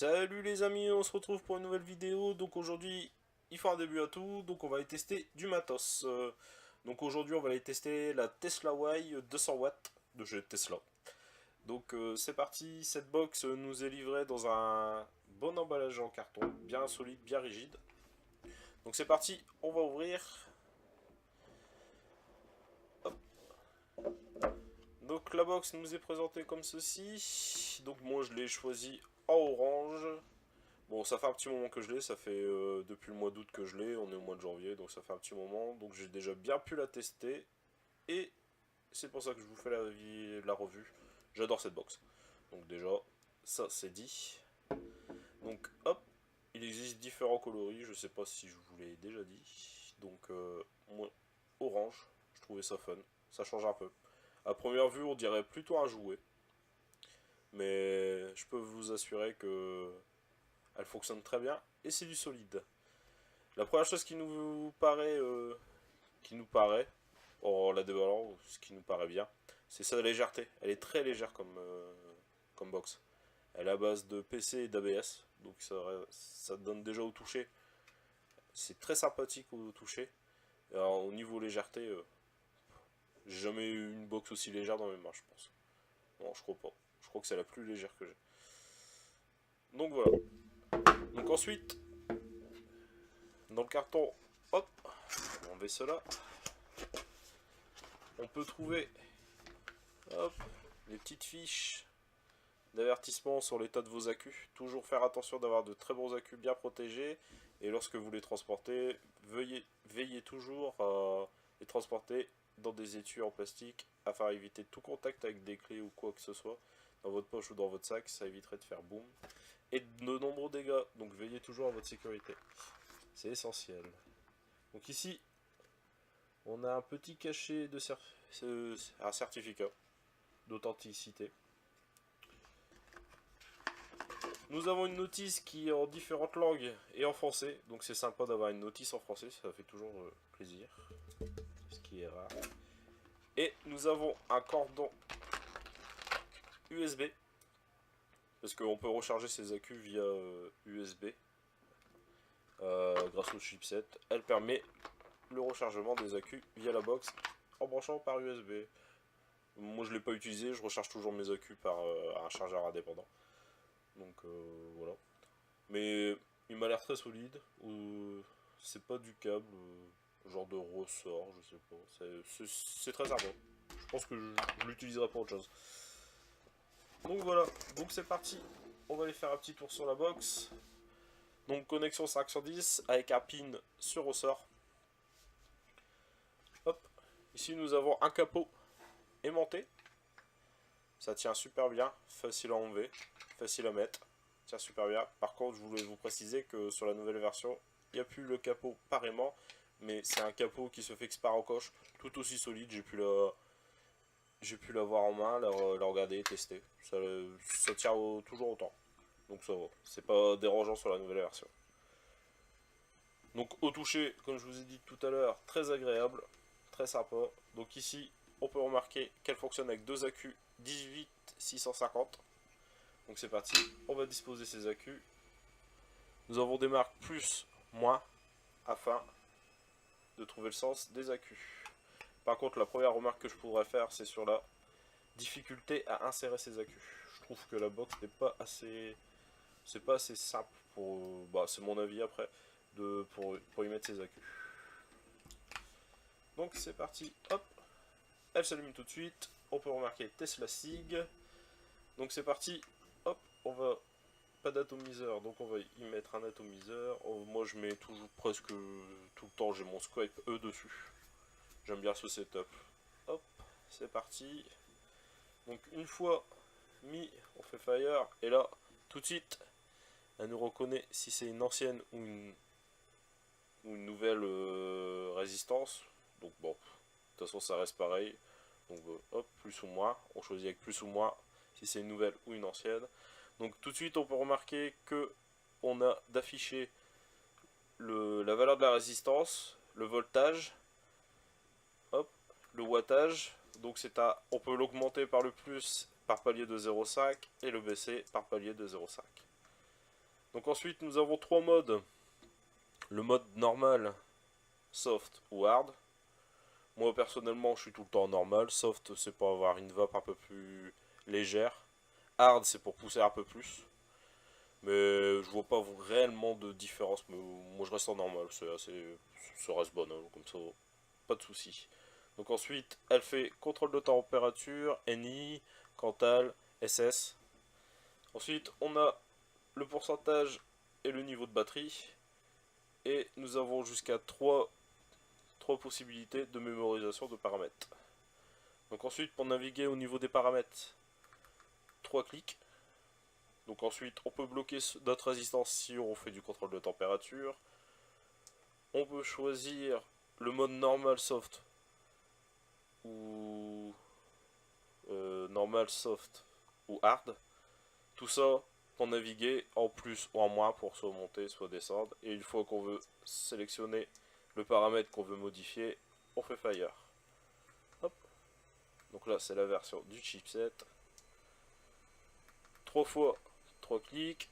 Salut les amis, on se retrouve pour une nouvelle vidéo. Donc aujourd'hui, il faut un début à tout. Donc on va aller tester du matos. Donc aujourd'hui, on va aller tester la Tesla Y 200 watts de chez Tesla. Donc c'est parti. Cette box nous est livrée dans un bon emballage en carton, bien solide, bien rigide. Donc c'est parti, on va ouvrir. Hop. Donc la box nous est présentée comme ceci. Donc moi je l'ai choisi en orange. Bon, ça fait un petit moment que je l'ai, ça fait depuis le mois d'août que je l'ai, on est au mois de janvier, donc ça fait un petit moment, donc j'ai déjà bien pu la tester, et c'est pour ça que je vous fais la revue. J'adore cette box. Donc déjà, ça c'est dit. Donc hop, il existe différents coloris, je sais pas si je vous l'ai déjà dit. Donc moi, orange, je trouvais ça fun, ça change un peu. À première vue, on dirait plutôt un jouet, mais je peux vous assurer que elle fonctionne très bien et c'est du solide. La première chose qui nous paraît, en la dévalant, ce qui nous paraît bien, c'est sa légèreté. Elle est très légère comme box. Elle est à base de PC et d'ABS, donc ça donne déjà au toucher. C'est très sympathique au toucher. Alors, au niveau légèreté, j'ai jamais eu une box aussi légère dans mes mains, je pense. Non, je crois pas. Je crois que c'est la plus légère que j'ai. Donc voilà. Donc ensuite, dans le carton, hop, on va enlever cela. On peut trouver, hop, les petites fiches d'avertissement sur l'état de vos accus. Toujours faire attention d'avoir de très bons accus bien protégés. Et lorsque vous les transportez, veillez toujours à les transporter dans des étuis en plastique afin d'éviter tout contact avec des clés ou quoi que ce soit dans votre poche ou dans votre sac. Ça éviterait de faire boum et de nombreux dégâts. Donc veillez toujours à votre sécurité. C'est essentiel. Donc ici, on a un petit cachet de un certificat d'authenticité. Nous avons une notice qui est en différentes langues et en français, donc c'est sympa d'avoir une notice en français, ça fait toujours plaisir, ce qui est rare. Et nous avons un cordon USB, parce qu'on peut recharger ses accus via USB, grâce au chipset. Elle permet le rechargement des accus via la box en branchant par USB. Moi je ne l'ai pas utilisé, je recharge toujours mes accus par un chargeur indépendant. Donc voilà. Mais il m'a l'air très solide. C'est pas du câble, genre de ressort, je sais pas. C'est très sympa. Je pense que je l'utiliserai pour autre chose. Donc voilà, donc c'est parti. On va aller faire un petit tour sur la box. Donc connexion 5 sur 10 avec un pin sur ressort. Hop. Ici nous avons un capot aimanté. Ça tient super bien, facile à enlever, facile à mettre. Tient super bien. Par contre, je voulais vous préciser que sur la nouvelle version, il n'y a plus le capot par aimant, mais c'est un capot qui se fixe par encoche, tout aussi solide. J'ai pu l'avoir en main, la regarder et tester. Ça tient toujours autant. Donc ça va. C'est pas dérangeant sur la nouvelle version. Donc au toucher, comme je vous ai dit tout à l'heure, très agréable, très sympa. Donc ici, on peut remarquer qu'elle fonctionne avec deux accus 18-650. Donc c'est parti, on va disposer ces accus. Nous avons des marques plus, moins, afin de trouver le sens des accus. Par contre, la première remarque que je pourrais faire, c'est sur la difficulté à insérer ces accus. Je trouve que la box n'est pas assez... C'est pas assez simple pour... Bah, c'est mon avis après, pour y mettre ces accus. Donc c'est parti, hop. Elle s'allume tout de suite. On peut remarquer Tesla SIG. Donc c'est parti, hop, on va... Pas d'atomiseur, donc on va y mettre un atomiseur. Oh, moi je mets toujours presque tout le temps, j'ai mon Skype E dessus. J'aime bien ce setup. Hop, c'est parti. Donc une fois mis, on fait fire, et là, tout de suite, elle nous reconnaît si c'est une ancienne ou une nouvelle résistance. Donc bon, de toute façon ça reste pareil. Donc hop, plus ou moins, on choisit avec plus ou moins si c'est une nouvelle ou une ancienne. Donc tout de suite on peut remarquer que on a d'afficher la valeur de la résistance, le voltage, hop, le wattage. Donc on peut l'augmenter par le plus par palier de 0,5 et le baisser par palier de 0,5. Donc ensuite nous avons 3 modes. Le mode normal, soft ou hard. Moi personnellement je suis tout le temps en normal. Soft c'est pour avoir une vape un peu plus légère. Hard c'est pour pousser un peu plus. Mais je vois pas réellement de différence. Mais moi je reste en normal. C'est assez. Ça reste bon, hein, comme ça. Pas de soucis. Donc ensuite elle fait contrôle de température, NI, Cantal, SS. Ensuite on a le pourcentage et le niveau de batterie. Et nous avons jusqu'à 3 possibilités de mémorisation de paramètres. Donc ensuite, pour naviguer au niveau des paramètres, 3 clics. Donc ensuite, on peut bloquer notre résistance si on fait du contrôle de température. On peut choisir le mode normal soft ou normal soft ou hard. Tout ça pour naviguer en plus ou en moins pour soit monter soit descendre. Et une fois qu'on veut sélectionner le paramètre qu'on veut modifier, on fait fire. Hop. Donc là c'est la version du chipset. 3 fois 3 clics.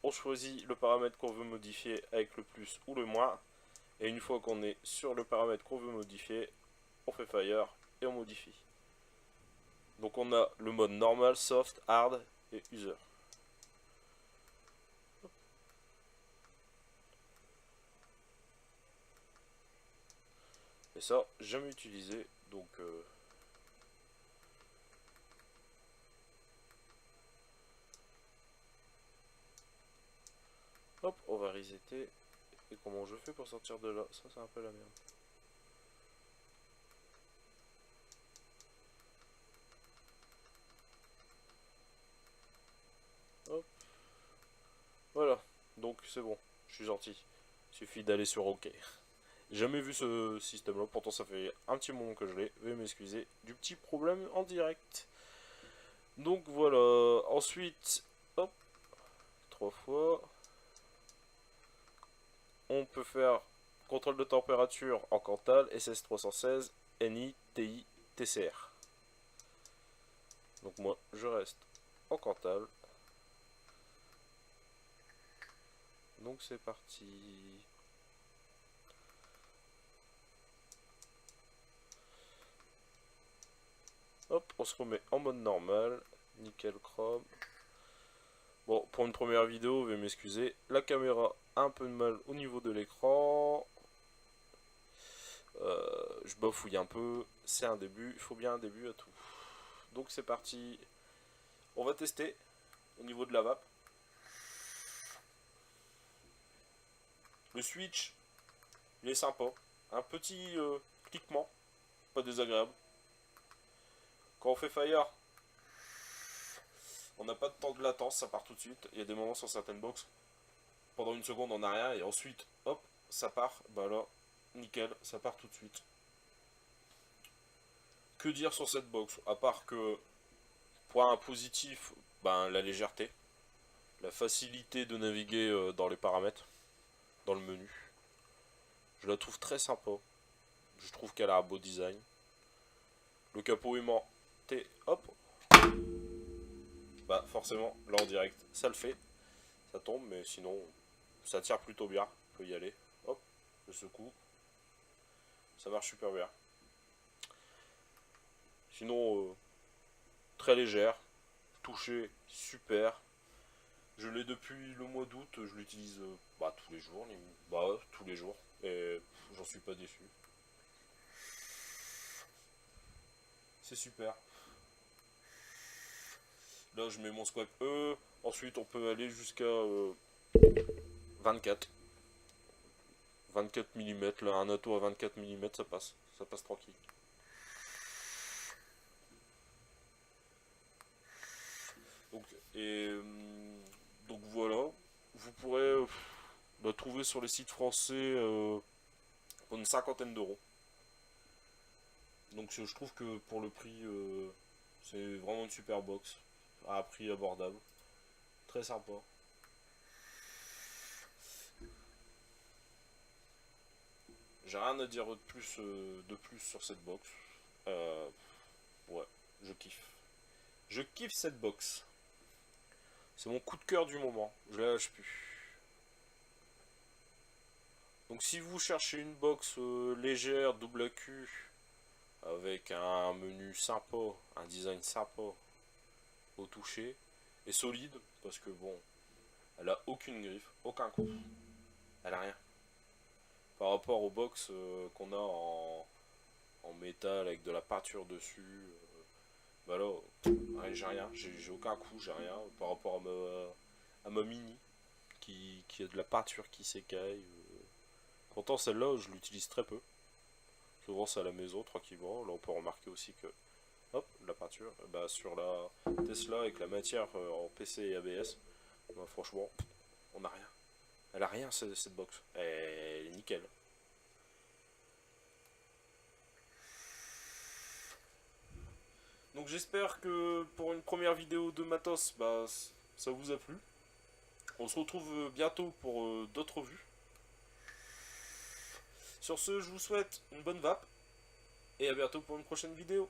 On choisit le paramètre qu'on veut modifier avec le plus ou le moins. Et une fois qu'on est sur le paramètre qu'on veut modifier, on fait fire et on modifie. Donc on a le mode normal, soft, hard et user. Et ça, jamais utilisé, donc hop, on va resetter. Et comment je fais pour sortir de là? Ça c'est un peu la merde. Hop. Voilà, donc c'est bon, je suis sorti. Suffit d'aller sur OK. Jamais vu ce système là, pourtant ça fait un petit moment que je l'ai. Veuillez m'excuser du petit problème en direct. Donc voilà, ensuite, hop, 3 fois. On peut faire contrôle de température en Cantal, SS316, NI, TI, TCR. Donc moi je reste en Cantal. Donc c'est parti. Hop, on se remet en mode normal. Nickel chrome. Bon, pour une première vidéo, veuillez m'excuser. La caméra a un peu de mal au niveau de l'écran. Je bafouille un peu. C'est un début. Il faut bien un début à tout. Donc c'est parti. On va tester au niveau de la vape. Le switch, il est sympa. Un petit cliquement. Pas désagréable. Quand on fait fire, on n'a pas de temps de latence, ça part tout de suite. Il y a des moments sur certaines box, pendant une seconde on n'a rien et ensuite, hop, ça part. Bah là, nickel, ça part tout de suite. Que dire sur cette box? À part que, point positif, ben, la légèreté, la facilité de naviguer dans les paramètres, dans le menu. Je la trouve très sympa. Je trouve qu'elle a un beau design. Le capot aimanté, hop. Bah forcément, là en direct, ça le fait. Ça tombe, mais sinon, ça tire plutôt bien. On peut y aller. Hop, je secoue. Ça marche super bien. Sinon, très légère. Touché, super. Je l'ai depuis le mois d'août. Je l'utilise bah, tous les jours. Bah, tous les jours. Et j'en suis pas déçu. C'est super. Là, je mets mon squat E. Ensuite, on peut aller jusqu'à 24. 24 mm. Là, un auto à 24 mm, ça passe. Ça passe tranquille. Donc, donc voilà. Vous pourrez la trouver sur les sites français pour une cinquantaine d'euros. Donc je trouve que pour le prix, c'est vraiment une super box. À un prix abordable. Très sympa. J'ai rien à dire de plus sur cette box. Ouais, je kiffe. Je kiffe cette box. C'est mon coup de cœur du moment. Je la lâche plus. Donc si vous cherchez une box légère, double Q, avec un menu sympa, un design sympa au toucher, et solide, parce que bon, elle a aucune griffe, aucun coup. Elle a rien. Par rapport aux box qu'on a en métal avec de la peinture dessus, bah là, j'ai rien, j'ai aucun coup, j'ai rien. Par rapport à ma mini, qui a de la peinture qui s'écaille. Pourtant celle-là, je l'utilise très peu. Souvent c'est à la maison, tranquillement. Là on peut remarquer aussi que, hop, la peinture, bah, sur la Tesla avec la matière en PC et ABS, bah, franchement, on n'a rien. Elle a rien cette box. Elle est nickel. Donc j'espère que pour une première vidéo de matos, bah, ça vous a plu. On se retrouve bientôt pour d'autres vues. Sur ce, je vous souhaite une bonne vape et à bientôt pour une prochaine vidéo.